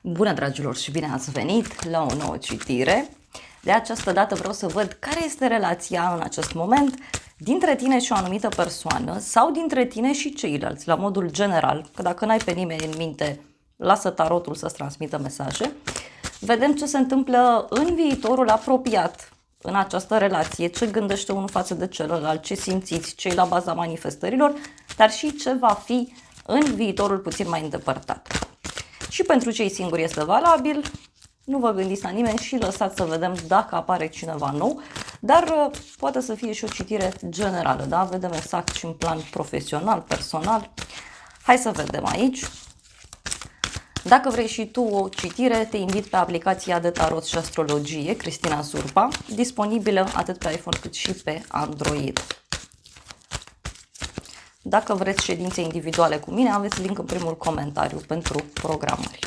Bună, dragilor, și bine ați venit la o nouă citire. De această dată vreau să văd care este relația în acest moment dintre tine și o anumită persoană sau dintre tine și ceilalți, la modul general, că dacă n-ai pe nimeni în minte, lasă tarotul să-ți transmită mesaje. Vedem ce se întâmplă în viitorul apropiat în această relație, ce gândește unul față de celălalt, ce simțiți, ce e la baza manifestărilor, dar și ce va fi în viitorul puțin mai îndepărtat. Și pentru cei singuri este valabil, nu vă gândiți la nimeni și lăsați să vedem dacă apare cineva nou, dar poate să fie și o citire generală, da? Vedem exact și în plan profesional, personal. Hai să vedem aici. Dacă vrei și tu o citire, te invit pe aplicația de tarot și astrologie, Cristina Zurba, disponibilă atât pe iPhone cât și pe Android. Dacă vreți ședințe individuale cu mine, aveți link în primul comentariu pentru programări.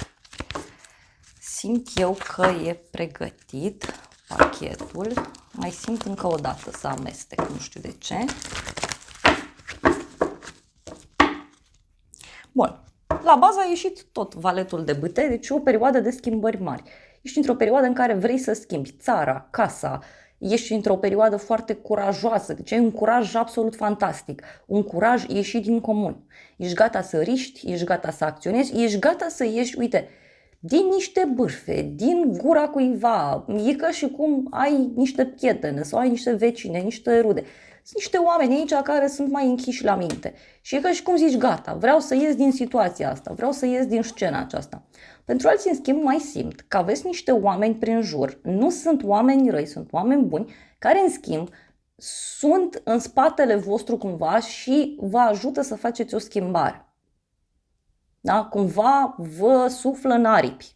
Simt eu că e pregătit pachetul. Mai simt încă o dată să amestec, nu știu de ce. Bun. La bază a ieșit tot valetul de bâte, deci o perioadă de schimbări mari. Ești într-o perioadă în care vrei să schimbi țara, casa, ești într-o perioadă foarte curajoasă, deci ai un curaj absolut fantastic, un curaj ieșit din comun. Ești gata să riști, ești gata să acționezi, ești gata să ieși, uite, din niște bârfe, din gura cuiva. E ca și cum ai niște prietene sau ai niște vecine, niște rude. Sunt niște oameni aici care sunt mai închiși la minte. Și e ca și cum zici, gata, vreau să ies din situația asta, vreau să ies din scena aceasta. Pentru alții, în schimb, mai simt că aveți niște oameni prin jur. Nu sunt oameni răi, sunt oameni buni, care, în schimb, sunt în spatele vostru cumva și vă ajută să faceți o schimbare. Da? Cumva vă suflă în aripi.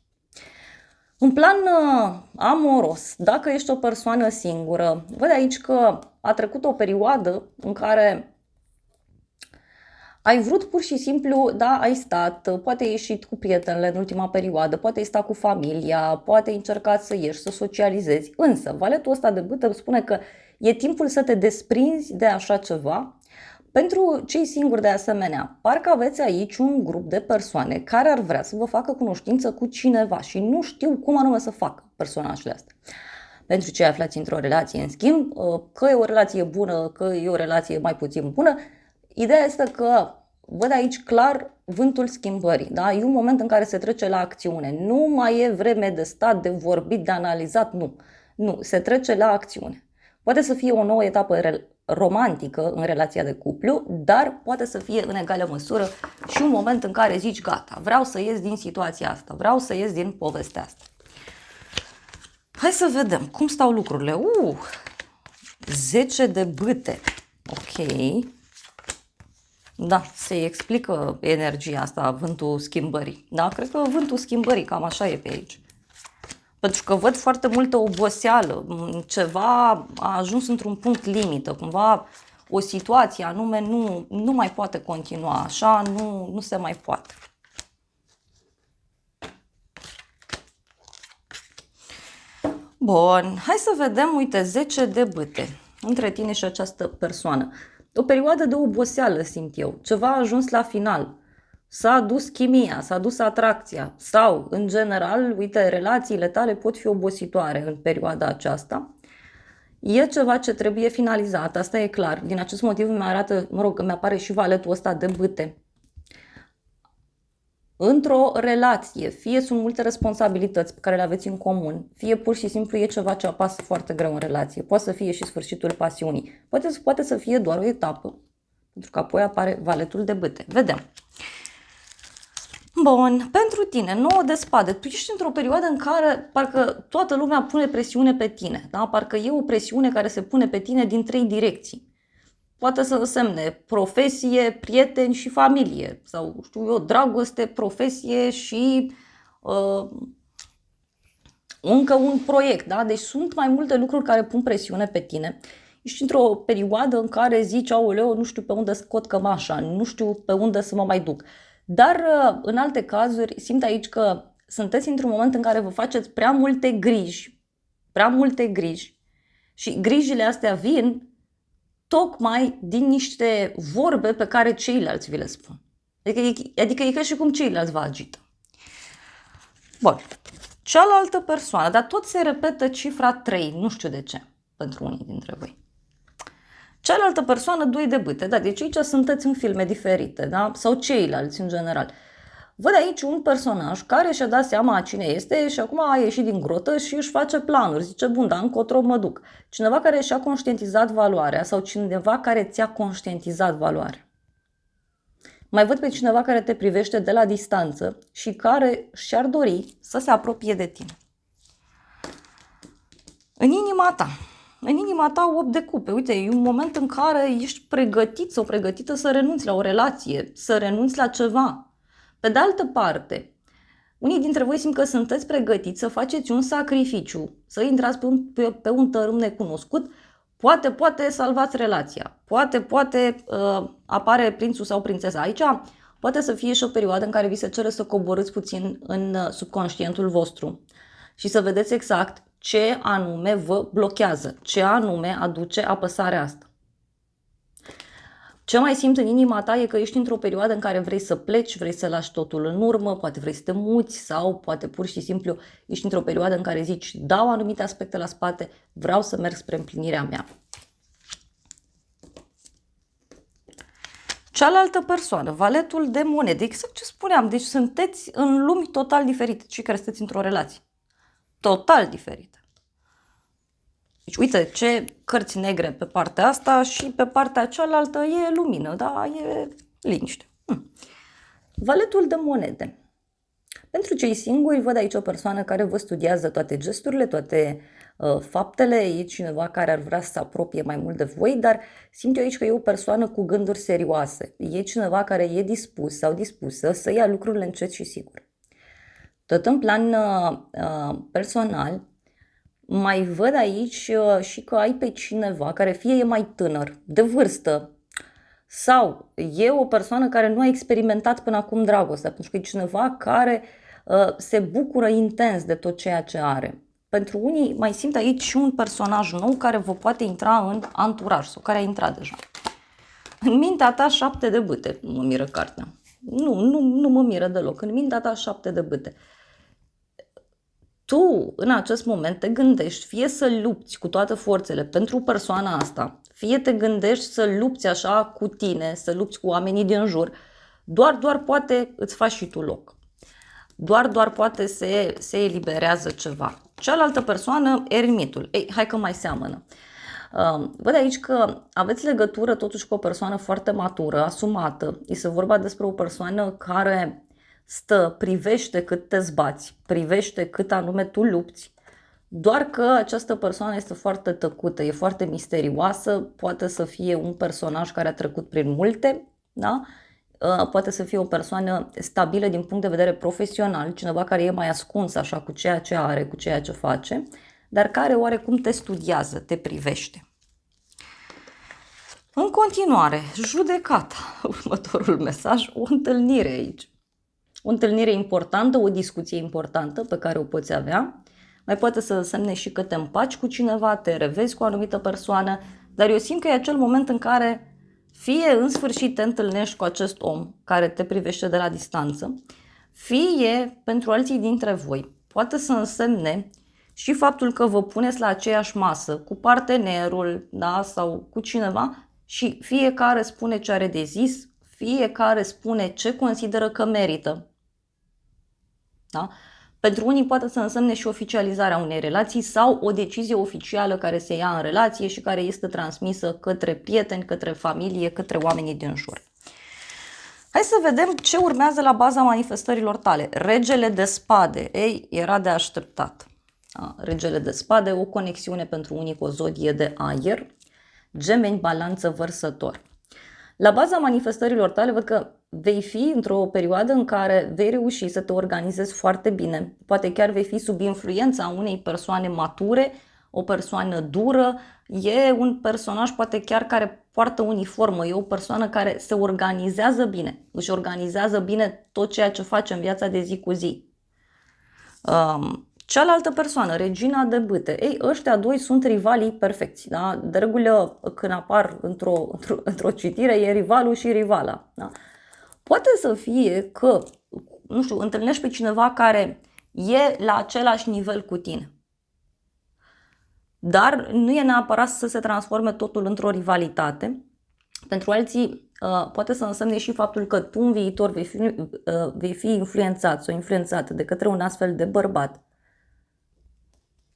În plan amoros, dacă ești o persoană singură, văd aici că a trecut o perioadă în care ai vrut pur și simplu, da, ai stat, poate ai ieșit cu prietenele în ultima perioadă, poate ai stat cu familia, poate ai încercat să ieși, să socializezi, însă valetul ăsta de bâtă spune că e timpul să te desprinzi de așa ceva. Pentru cei singuri de asemenea, parcă aveți aici un grup de persoane care ar vrea să vă facă cunoștință cu cineva și nu știu cum anume să facă personajele astea. Pentru cei aflați într-o relație, în schimb, că e o relație bună, că e o relație mai puțin bună, ideea este că văd aici clar vântul schimbării. Da? E un moment în care se trece la acțiune. Nu mai e vreme de stat, de vorbit, de analizat, nu. Nu, se trece la acțiune. Poate să fie o nouă etapă romantică în relația de cuplu, dar poate să fie în egală măsură și un moment în care zici, gata, vreau să ies din situația asta, vreau să ies din povestea asta. Hai să vedem cum stau lucrurile. 10 de bâte. Ok. Da, se explică energia asta, vântul schimbării. Da, cred că vântul schimbării, cam așa e pe aici. Pentru că văd foarte multă oboseală, ceva a ajuns într-un punct limită, cumva o situație anume nu mai poate continua, așa nu se mai poate. Bun, hai să vedem, uite, 10 de bâte între tine și această persoană. O perioadă de oboseală simt eu, ceva a ajuns la final. S-a dus chimia, s-a dus atracția sau, în general, uite, relațiile tale pot fi obositoare în perioada aceasta. E ceva ce trebuie finalizat, asta e clar. Din acest motiv îmi apare și valetul ăsta de bâte. Într-o relație, fie sunt multe responsabilități pe care le aveți în comun, fie pur și simplu e ceva ce apasă foarte greu în relație. Poate să fie și sfârșitul pasiunii. Poate să fie doar o etapă, pentru că apoi apare valetul de bâte. Vedem. Bun, pentru tine, 9 de spade. Tu ești într-o perioadă în care parcă toată lumea pune presiune pe tine, da? Parcă e o presiune care se pune pe tine din 3 direcții. Poate să însemne profesie, prieteni și familie sau, știu eu, dragoste, profesie și încă un proiect, da? Deci sunt mai multe lucruri care pun presiune pe tine. Ești într-o perioadă în care zici, aoleu, nu știu pe unde scot cămașa, nu știu pe unde să mă mai duc. Dar în alte cazuri simt aici că sunteți într-un moment în care vă faceți prea multe griji și grijile astea vin tocmai din niște vorbe pe care ceilalți vi le spun. Adică e ca și cum ceilalți vă agită. Bun. Cealaltă persoană, dar tot se repetă cifra 3, nu știu de ce, pentru unii dintre voi. Cealaltă persoană, 2 de bâte, da, deci aici sunteți în filme diferite, da? Sau ceilalți în general. Văd aici un personaj care și-a dat seama cine este și acum a ieșit din grotă și își face planuri. Zice, bun, dar încotro mă duc. Cineva care și-a conștientizat valoarea sau cineva care ți-a conștientizat valoarea. Mai văd pe cineva care te privește de la distanță și care și-ar dori să se apropie de tine. În inima ta 8 de cupe. Uite, e un moment în care ești pregătit sau pregătită să renunți la o relație, să renunți la ceva. Pe de altă parte, unii dintre voi simt că sunteți pregătiți să faceți un sacrificiu, să intrați pe un tărâm necunoscut, poate salvați relația, poate apare prințul sau prințesa. Aici poate să fie și o perioadă în care vi se cere să coborâți puțin în subconștientul vostru și să vedeți exact ce anume vă blochează, ce anume aduce apăsarea asta. Ce mai simți în inima ta e că ești într-o perioadă în care vrei să pleci, vrei să lași totul în urmă, poate vrei să te muți sau poate pur și simplu ești într-o perioadă în care zici, dau anumite aspecte la spate, vreau să merg spre împlinirea mea. Cealaltă persoană, valetul de monede, exact ce spuneam, deci sunteți în lumi total diferite, cei care sunteți într-o relație. Total diferite. Deci uite ce cărți negre pe partea asta și pe partea cealaltă e lumină, da? E liniște. Valetul de monede. Pentru cei singuri, văd aici o persoană care vă studiază toate gesturile, toate faptele, e cineva care ar vrea să se apropie mai mult de voi, dar simt eu aici că e o persoană cu gânduri serioase. E cineva care e dispus sau dispusă să ia lucrurile încet și sigur. Tot în plan personal, mai văd aici și că ai pe cineva care fie e mai tânăr, de vârstă, sau e o persoană care nu a experimentat până acum dragostea, pentru că e cineva care se bucură intens de tot ceea ce are. Pentru unii mai simt aici și un personaj nou care vă poate intra în anturaj sau care a intrat deja. În mintea ta 7 de bâte, nu mă miră cartea. Nu mă miră deloc. În mintea ta 7 de bâte. Tu, în acest moment, te gândești fie să lupți cu toate forțele pentru persoana asta, fie te gândești să lupți așa cu tine, să lupți cu oamenii din jur, doar poate îți faci și tu loc. Doar poate se eliberează ceva. Cealaltă persoană, eremitul. Ei, hai că mai seamănă. Văd aici că aveți legătură totuși cu o persoană foarte matură, asumată. Este vorba despre o persoană care privește cât te zbați, privește cât anume tu lupți, doar că această persoană este foarte tăcută, e foarte misterioasă, poate să fie un personaj care a trecut prin multe, da? Poate să fie o persoană stabilă din punct de vedere profesional, cineva care e mai ascuns așa cu ceea ce are, cu ceea ce face, dar care oarecum te studiază, te privește. În continuare, judecata, următorul mesaj, o întâlnire aici. O întâlnire importantă, o discuție importantă pe care o poți avea. Mai poate să însemne și că te împaci cu cineva, te revezi cu o anumită persoană, dar eu simt că e acel moment în care fie în sfârșit te întâlnești cu acest om care te privește de la distanță, fie pentru alții dintre voi poate să însemne și faptul că vă puneți la aceeași masă cu partenerul, da, sau cu cineva și fiecare spune ce are de zis, fiecare spune ce consideră că merită. Da? Pentru unii poate să însemne și oficializarea unei relații sau o decizie oficială care se ia în relație și care este transmisă către prieteni, către familie, către oamenii din jur. Hai să vedem ce urmează la baza manifestărilor tale. Regele de spade. Ei, era de așteptat. Regele de spade, o conexiune pentru unii cu o zodie de aer. Gemeni, balanță, vărsător. La baza manifestărilor tale văd că vei fi într-o perioadă în care vei reuși să te organizezi foarte bine. Poate chiar vei fi sub influența unei persoane mature, o persoană dură, e un personaj poate chiar care poartă uniformă, e o persoană care se organizează bine, își organizează bine tot ceea ce face în viața de zi cu zi. Cealaltă persoană, regina de bâte, ei, ăștia doi sunt rivalii perfecți, da? De regulă, când apar într-o citire, e rivalul și rivala, da? Poate să fie că, nu știu, întâlnești pe cineva care e la același nivel cu tine. Dar nu e neapărat să se transforme totul într-o rivalitate. Pentru alții poate să însemne și faptul că tu în viitor vei fi influențat sau influențată de către un astfel de bărbat,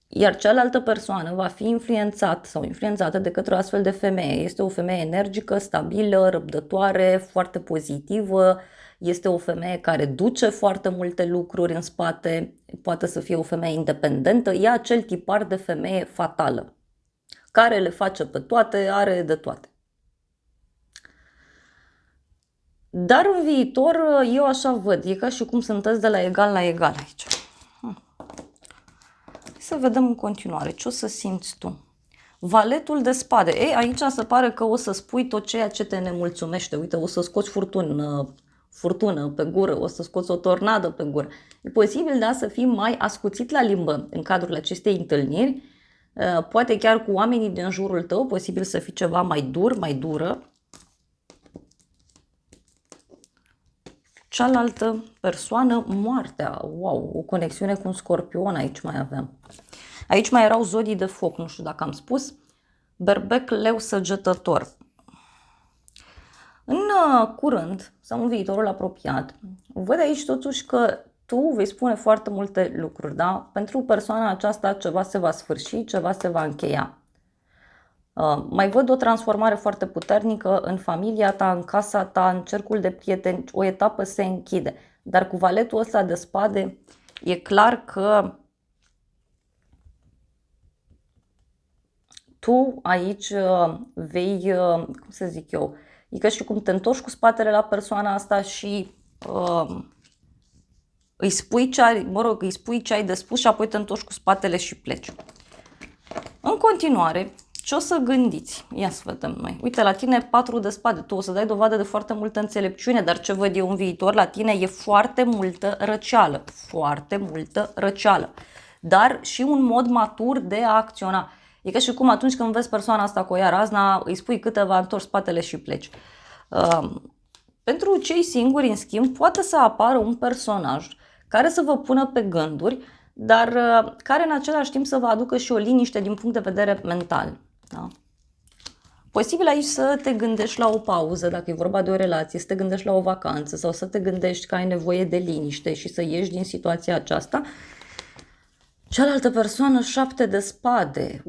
iar cealaltă persoană va fi influențat sau influențată de către o astfel de femeie. Este o femeie energică, stabilă, răbdătoare, foarte pozitivă, este o femeie care duce foarte multe lucruri în spate, poate să fie o femeie independentă, e acel tipar de femeie fatală, care le face pe toate, are de toate. Dar în viitor, eu așa văd, e ca și cum sunteți de la egal la egal aici. Să vedem în continuare ce o să simți tu. Valetul de spade. Ei, aici se pare că o să spui tot ceea ce te nemulțumește. Uite, o să scoți furtună pe gură, o să scoți o tornadă pe gură. E posibil, da, să fii mai ascuțit la limbă în cadrul acestei întâlniri. Poate chiar cu oamenii din jurul tău, posibil să fii ceva mai dur, mai dură. Cealaltă persoană, moartea. Wow, o conexiune cu un scorpion aici mai avem. Aici mai erau zodii de foc, nu știu dacă am spus. Berbec, leu, săgetător. În curând, sau în viitorul apropiat, văd aici totuși că tu vei spune foarte multe lucruri, da? Pentru persoana aceasta ceva se va sfârși, ceva se va încheia. Mai văd o transformare foarte puternică în familia ta, în casa ta, în cercul de prieteni, o etapă se închide. Dar cu valetul ăsta de spade e clar că tu aici vei, cum să zic eu, e ca și cum te întorci cu spatele la persoana asta și îi spui ce ai de spus și apoi te întorci cu spatele și pleci. În continuare, ce o să gândiți? Ia să vedem noi. Uite, la tine 4 de spade. Tu o să dai dovadă de foarte multă înțelepciune, dar ce văd eu în viitor la tine e foarte multă răceală. Foarte multă răceală. Dar și un mod matur de a acționa. E ca și cum atunci când vezi persoana asta cu o ia razna, îi spui câteva, întorci spatele și pleci. Pentru cei singuri, în schimb, poate să apară un personaj care să vă pună pe gânduri, dar care în același timp să vă aducă și o liniște din punct de vedere mental. Da? Posibil aici să te gândești la o pauză, dacă e vorba de o relație, să te gândești la o vacanță sau să te gândești că ai nevoie de liniște și să ieși din situația aceasta. Cealaltă persoană, 7 de spade.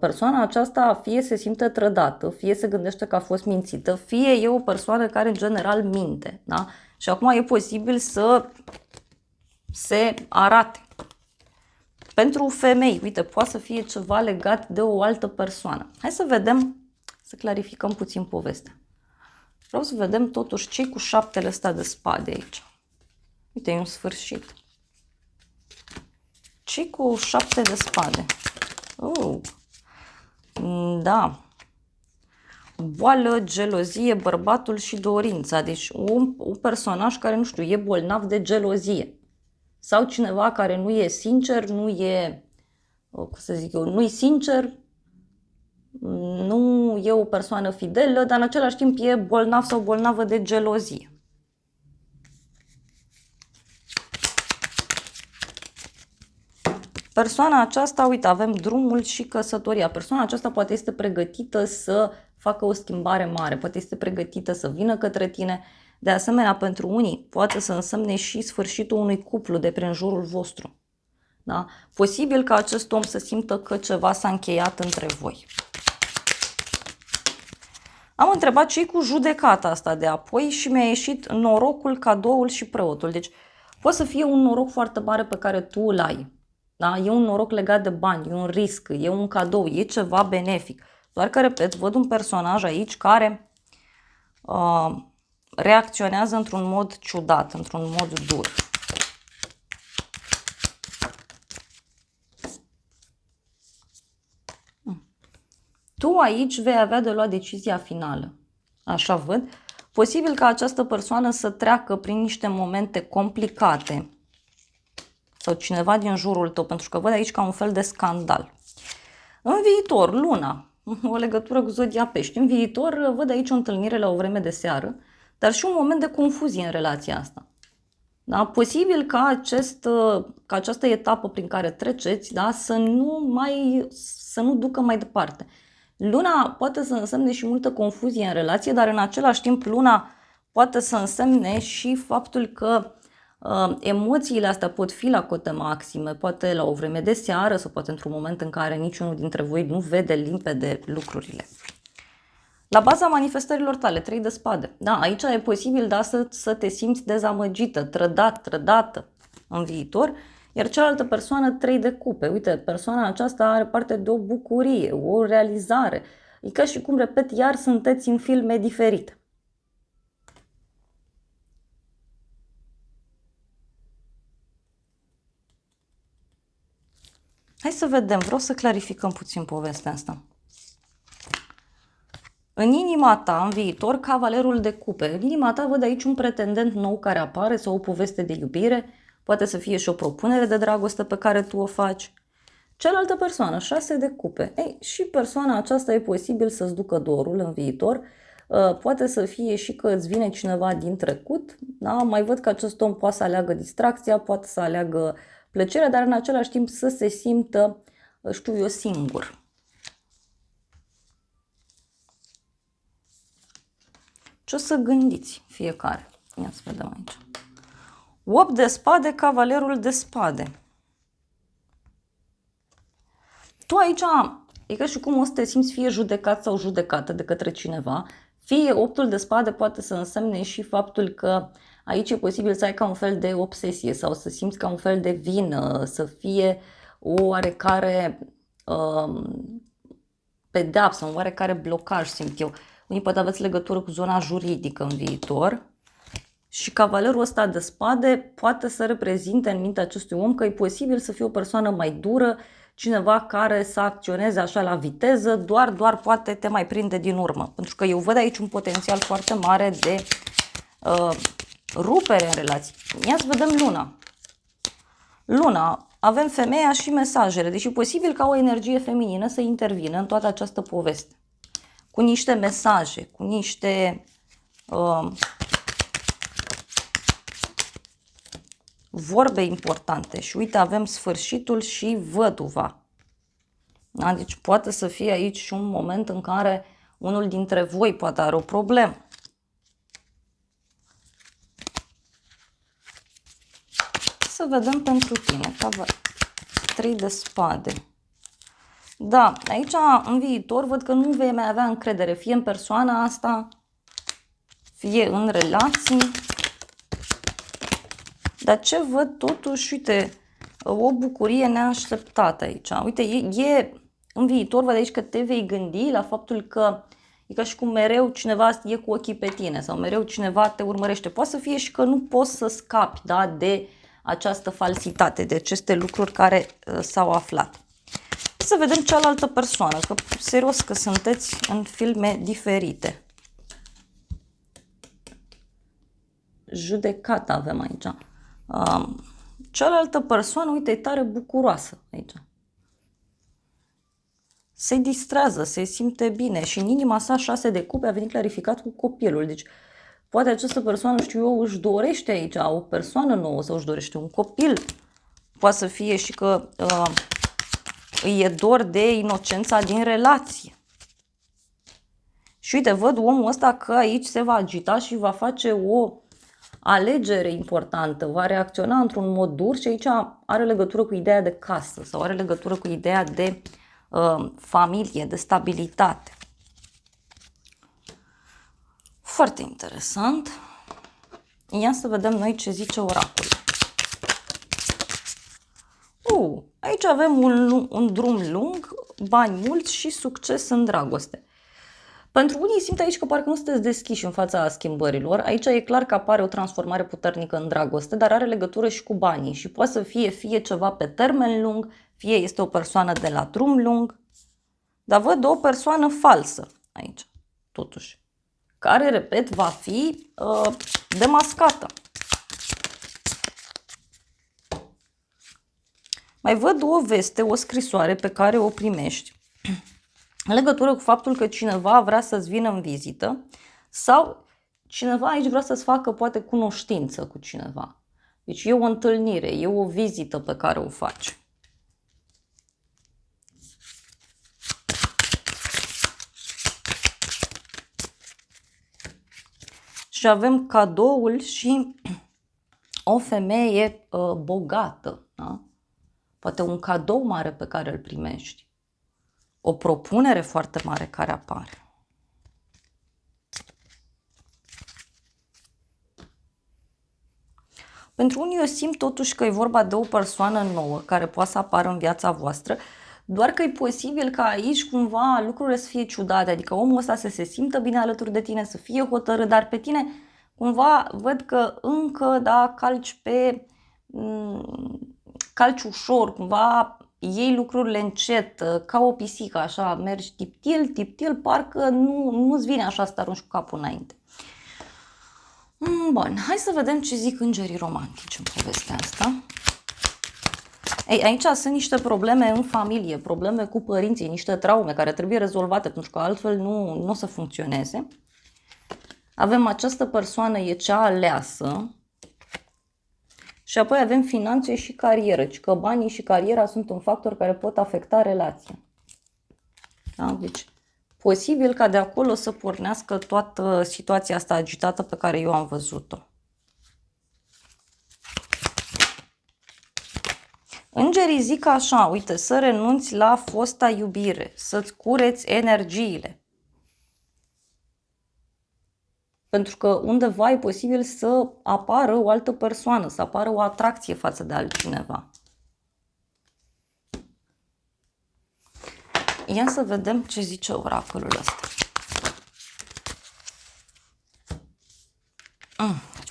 Persoana aceasta fie se simte trădată, fie se gândește că a fost mințită, fie e o persoană care în general minte. Da? Și acum e posibil să se arate. Pentru femei, uite, poate să fie ceva legat de o altă persoană. Hai să vedem, să clarificăm puțin povestea. Vreau să vedem totuși ce cu 7-le ăsta de spade aici. Uite, e un sfârșit. Ce cu 7 de spade? Da. Boală, gelozie, bărbatul și dorința. Deci un personaj care, nu știu, e bolnav de gelozie. Sau cineva care nu e sincer, nu e, cum să zic eu, nu e sincer, nu e o persoană fidelă, dar în același timp e bolnav sau bolnavă de gelozie. Persoana aceasta, uite, avem drumul și căsătoria. Persoana aceasta poate este pregătită să facă o schimbare mare, poate este pregătită să vină către tine. De asemenea, pentru unii poate să însemne și sfârșitul unui cuplu de prin jurul vostru. Da? Posibil ca acest om să simtă că ceva s-a încheiat între voi. Am întrebat ce cu judecata asta de apoi și mi-a ieșit norocul, cadoul și preotul. Deci poate să fie un noroc foarte mare pe care tu îl ai. Da? E un noroc legat de bani, e un risc, e un cadou, e ceva benefic. Doar că, repet, văd un personaj aici care reacționează într-un mod ciudat, într-un mod dur. Tu aici vei avea de luat decizia finală. Așa văd. Posibil ca această persoană să treacă prin niște momente complicate sau cineva din jurul tău, pentru că văd aici ca un fel de scandal. În viitor, luna, o legătură cu zodia pești. În viitor văd aici o întâlnire la o vreme de seară, dar și un moment de confuzie în relația asta. Da? Posibil ca, ca această etapă prin care treceți, da, să nu ducă mai departe. Luna poate să însemne și multă confuzie în relație, dar în același timp luna poate să însemne și faptul că emoțiile astea pot fi la cote maxime, poate la o vreme de seară sau poate într-un moment în care niciunul dintre voi nu vede limpede lucrurile. La baza manifestărilor tale, 3 de spade. Da, aici e posibil, da, să te simți dezamăgită, trădată în viitor, iar cealaltă persoană 3 de cupe. Uite, persoana aceasta are parte de o bucurie, o realizare. E ca și cum, repet, iar sunteți în filme diferite. Hai să vedem, vreau să clarificăm puțin povestea asta. În inima ta, în viitor, cavalerul de cupe. În inima ta văd aici un pretendent nou care apare sau o poveste de iubire. Poate să fie și o propunere de dragoste pe care tu o faci. Cealaltă persoană, 6 de cupe. Ei, și persoana aceasta e posibil să-ți ducă dorul în viitor. Poate să fie și că îți vine cineva din trecut. Da? Mai văd că acest om poate să aleagă distracția, poate să aleagă plăcerea, dar în același timp să se simtă, știu eu, singur. Ce o să gândiți fiecare? Ia să vedem aici. 8 de spade, cavalerul de spade. Tu aici e ca și cum o să te simți fie judecat sau judecată de către cineva, fie 8-ul de spade poate să însemne și faptul că aici e posibil să ai ca un fel de obsesie sau să simți ca un fel de vină, să fie o oarecare pedeapsă, un oarecare blocaj, simt eu. Unii poate aveți legătură cu zona juridică în viitor și cavalerul ăsta de spade poate să reprezinte în mintea acestui om că e posibil să fie o persoană mai dură, cineva care să acționeze așa la viteză, doar poate te mai prinde din urmă. Pentru că eu văd aici un potențial foarte mare de rupere în relații. Ia să vedem luna. Luna, avem femeia și mesajele, deci e posibil ca o energie feminină să intervină în toată această poveste. Cu niște mesaje, cu niște vorbe importante. Și uite, avem sfârșitul și văduva. Da? Deci poate să fie aici și un moment în care unul dintre voi poate are o problemă. Să vedem pentru tine. 3 de spade. Da, aici în viitor văd că nu vei mai avea încredere fie în persoana asta, fie în relații. Dar ce văd totuși, uite, o bucurie neașteptată aici. Uite, în viitor văd aici că te vei gândi la faptul că e ca și cum mereu cineva e cu ochii pe tine sau mereu cineva te urmărește. Poate să fie și că nu poți să scapi, da, de această falsitate, de aceste lucruri care s-au aflat. Să vedem cealaltă persoană, că serios că sunteți în filme diferite. Judecată avem aici. Cealaltă persoană, uite, e tare bucuroasă aici. Se distrează, se simte bine și în inima sa 6 de cupe a venit clarificat cu copilul. Deci poate această persoană, știu eu, își dorește aici o persoană nouă sau își dorește un copil. Poate să fie și că îi e dor de inocența din relație. Și uite, văd omul ăsta că aici se va agita și va face o alegere importantă, va reacționa într-un mod dur și aici are legătură cu ideea de casă sau are legătură cu ideea de familie, de stabilitate. Foarte interesant. Ia să vedem noi ce zice oracolul. Aici avem un drum lung, bani mulți și succes în dragoste. Pentru unii simt aici că parcă nu sunteți deschiși în fața schimbărilor. Aici e clar că apare o transformare puternică în dragoste, dar are legătură și cu banii și poate să fie ceva pe termen lung, fie este o persoană de la drum lung, dar văd o persoană falsă aici, totuși, care, repet, va fi demascată. Mai văd o veste, o scrisoare pe care o primești în legătură cu faptul că cineva vrea să-ți vină în vizită sau cineva aici vrea să-ți facă poate cunoștință cu cineva. Deci e o întâlnire, e o vizită pe care o faci. Și avem cadoul și o femeie bogată, da? Poate un cadou mare pe care îl primești, o propunere foarte mare care apare. Pentru unii eu simt totuși că e vorba de o persoană nouă care poate să apară în viața voastră, doar că e posibil ca aici cumva lucrurile să fie ciudate, adică omul ăsta să se simtă bine alături de tine, să fie hotărât, dar pe tine cumva văd că încă, da, calci ușor, cumva iei lucrurile încet, ca o pisică, așa, mergi tip-til, parcă nu-ți vine așa să te arunci cu capul înainte. Bun, hai să vedem ce zic îngerii romantici în povestea asta. Ei, aici sunt niște probleme în familie, probleme cu părinții, niște traume care trebuie rezolvate, pentru că altfel nu o să funcționeze. Avem această persoană, e cea aleasă. Și apoi avem finanțe și carieră, ci că banii și cariera sunt un factor care pot afecta relația. Da? Deci, posibil ca de acolo să pornească toată situația asta agitată pe care eu am văzut-o. Îngerii zic așa, uite, să renunți la fosta iubire, să-ți cureți energiile. Pentru că undeva e posibil să apară o altă persoană, să apară o atracție față de altcineva. Ia să vedem ce zice oracolul ăsta.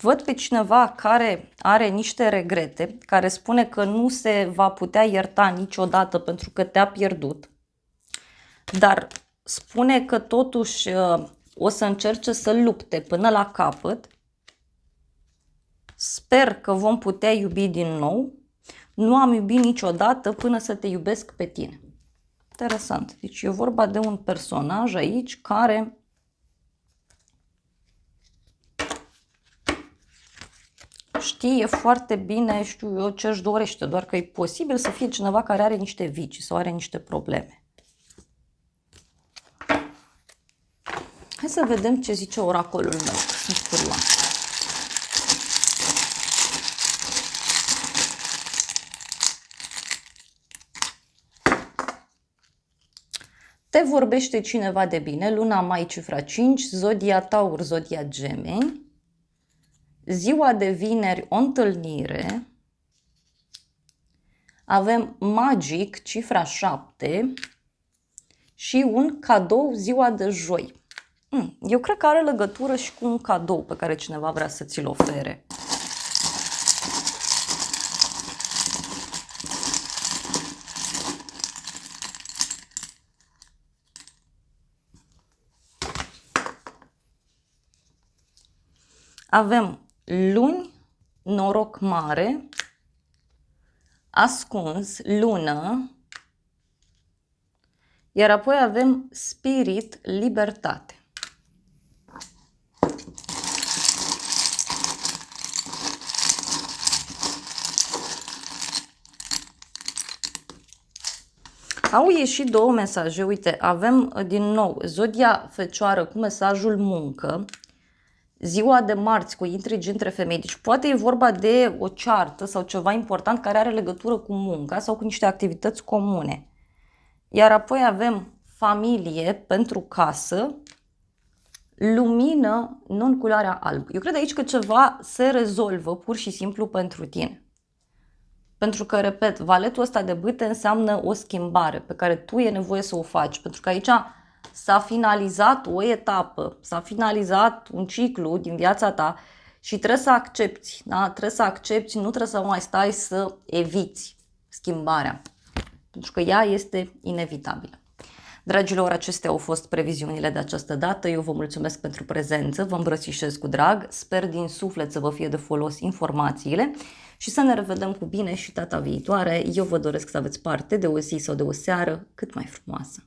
Văd pe cineva care are niște regrete, care spune că nu se va putea ierta niciodată pentru că te-a pierdut, dar spune că totuși o să încerce să lupte până la capăt. Sper că vom putea iubi din nou. Nu am iubit niciodată până să te iubesc pe tine. Interesant. Deci e vorba de un personaj aici care știe foarte bine, știu eu, ce își dorește, doar că e posibil să fie cineva care are niște vicii sau are niște probleme. Hai să vedem ce zice oracolul meu. Sunt curioasă. Te vorbește cineva de bine, luna mai, cifra 5, zodia Taur, zodia Gemeni, ziua de vineri, o întâlnire, avem magic, cifra 7 și un cadou, ziua de joi. Eu cred că are legătură și cu un cadou pe care cineva vrea să ți-l ofere. Avem luni, noroc mare, ascuns, lună, iar apoi avem spirit, libertate. Au ieșit două mesaje, uite, avem din nou zodia Fecioară cu mesajul muncă, ziua de marți cu intrigi între femei, deci poate e vorba de o ceartă sau ceva important care are legătură cu munca sau cu niște activități comune. Iar apoi avem familie pentru casă, lumină, nu în culoarea albă. Eu cred aici că ceva se rezolvă pur și simplu pentru tine. Pentru că, repet, valetul ăsta de bâte înseamnă o schimbare pe care tu e nevoie să o faci. Pentru că aici s-a finalizat o etapă, s-a finalizat un ciclu din viața ta și trebuie să accepti, da? Trebuie să accepti, nu trebuie să mai stai să eviți schimbarea. Pentru că ea este inevitabilă. Dragilor, acestea au fost previziunile de această dată. Eu vă mulțumesc pentru prezență, vă îmbrățișez cu drag, sper din suflet să vă fie de folos informațiile și să ne revedem cu bine și data viitoare. Eu vă doresc să aveți parte de o zi sau de o seară cât mai frumoasă.